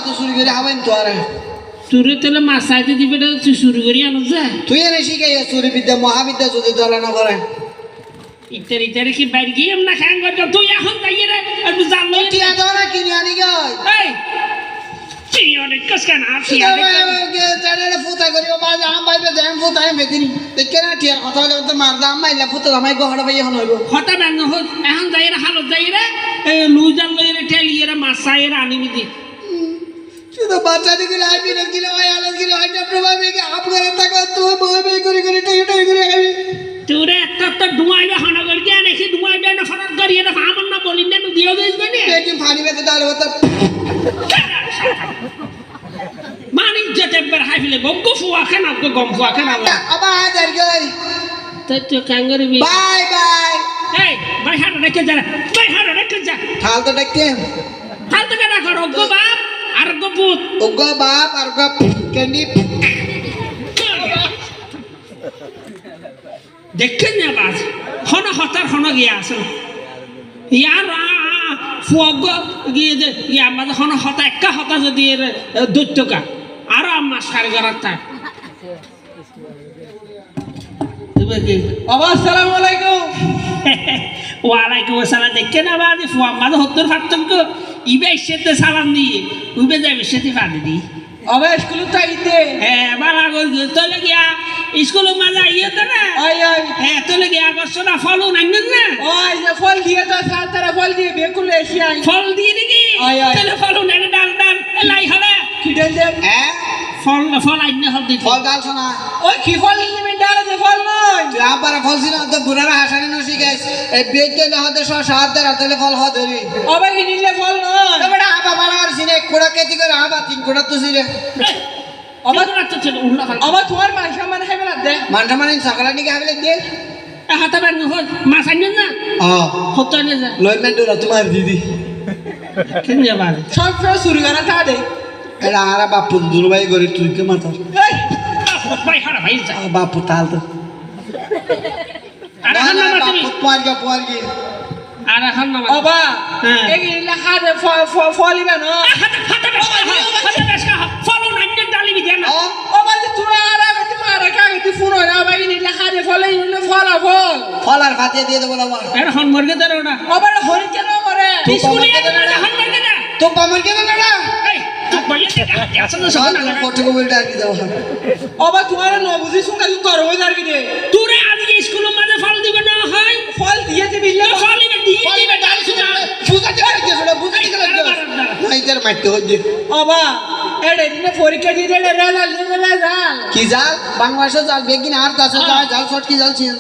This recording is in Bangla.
তো চুরি করে হবেন তো আর চুরি তাহলে মাছ চাইতে দিবে তুই চুরি করি আনো যা তুই এনে শিখাই চুরি বিদ্যা মহাবিদ্যা যদি দলা না করে ইতার ইতারে কি বাইরে গিয়ে না খান করছো তুই এখন যাইয়ে রে একটু জানলো টিয়া দাও না কিনে আনি গাই এই তুই অনেক কসকান আর তুই চ্যানেলে ফুটা করিব বাজ আম পাইবে দেন ফুটাই মেদিনি দেখে না টিয়ার কথা হলে তো মার দাম মাইলা ফুটা দামাই গহড়া পাই এখন হইব হতা ব্যাঙ্গ হল এখন যাই রে হালত যাই রে লুজার লই রে ঠেলিয়ে রে মাছ চাই রে আনিবি দি শুধু বাচ্চা দিকে লাইবি না কিলো হয় আলো কিলো হয় প্রভাব মেকে আপ করে থাকা তো বই বই করে করে টাই টাই করে খাবি তুরে একটা ডুমাইবে হানা করে দিয়ে নাকি ডুমাইবে না ফরাত করিয়ে না আমার না বলি না দিও দিস মানে পেটি ফানি বেতে ডাল হতো মানি যেতে বার হাই ফেলে গগো ফুয়া খান আপকো গম ফুয়া খান আবা হাজার গই তো কাঙ্গারি বি বাই বাই এই ভাই হাড় রেখে যা ভাই হাড় রেখে যা থাল তো দেখতে থাল তো কেনা করো গো বাপ আর গো পুত ওগো বাপ আর গো ক্যান্ডি দেখেন না বাস হন হতার হন গিয়া আসল ইয়ার ফুয়াগ গিয়ে যে ইয়া আমাদের হন হতা একটা হতা যদি দৈত্যকা আরো আমার সারি করার থাক আসসালামু আলাইকুম ওয়ালাইকুম আসসালাম দেখে না বাদ ফুয়া আমাদের হত্তর ফাটতন কো ইবে সেতে সালাম দিয়ে উবে যাবে সেতে ফাটি দি আবে স্কুল তাইতে হ্যাঁ বালা গল তোলে গিয়া স্কুল মাজা ইয়ে তো না ওই ওই হ্যাঁ তোলে গিয়া করছো না ফল নাইন না ওই যে ফল দিয়ে তো সাতরা ফল দিয়ে বেকুল এসে আই ফল দিয়ে নাকি তাহলে ফল নাইন ডাল ডাল লাই হলে কি দেন দে হ্যাঁ ফল আইন না হবে ফল ডাল শোনা ওই কি ফল নিবি ডাল যে ফল নয় আবার ফল ছিল তো বুড়ারা হাসানি নসি গাইস এই বেতে না হতে সাত দের হাতে ফল হ ধরি আবার কি নিলে ফল নয় তবে আবা বালা আর সিনে কোড়া কেতি করে আবা তিন কোড়া তো সিরে আবার তো ছিল উল্লা ফল আবার তোমার মাংস মানে খাইবে না দে মানটা মানে সকালে নিকে খাইবে দে হাতা ব্যাং হল মাছ আইন না হতো না যা লইমেন ডোরা তোমার দিদি কেন যাবা সব শুরু করা তা দে এরা আরা বাপু দুলবাই গরি তুই কে মাথা ভাই হারা ভাই যা বাপু তাল তো আরে হান না তুমি পুয়ার গিয়ে আরে হান না বাবা এগিলা হাতে ফলিবে না হাতা বেশকা ফলো নাইন ডালি দি না বাবা তুই আরা গতি মারা কাগতি ফোন হয় না ভাই নিলা হাতে ফলাই নিলে ফল ফলার ভাতে দিয়ে দেব বাবা এর হন মরগে দাও না বাবা হরি কেন মরে স্কুলে হন মরগে দা তো পামর কেন না এই তুই বলিয়ে দে আসলে সব না ফটো মোবাইল ডাকি দাও বাবা তোমার ন বুঝি শুনকা তুই করো যাবি দে তোরে আজকে স্কুলে মাঝে ফল দিবে না হয় ফল দিয়ে দিবি ফল দিবে ডাল শুনা বুঝা যাবে শুনা বুঝা গেল নাই তার মাইতে হই দে বাবা এডে দিনে পরীক্ষা দিয়ে রে রেজাল্ট কি জাল বাংলাদেশে জাল বেগিন আর 10 জাল শর্ট কি জাল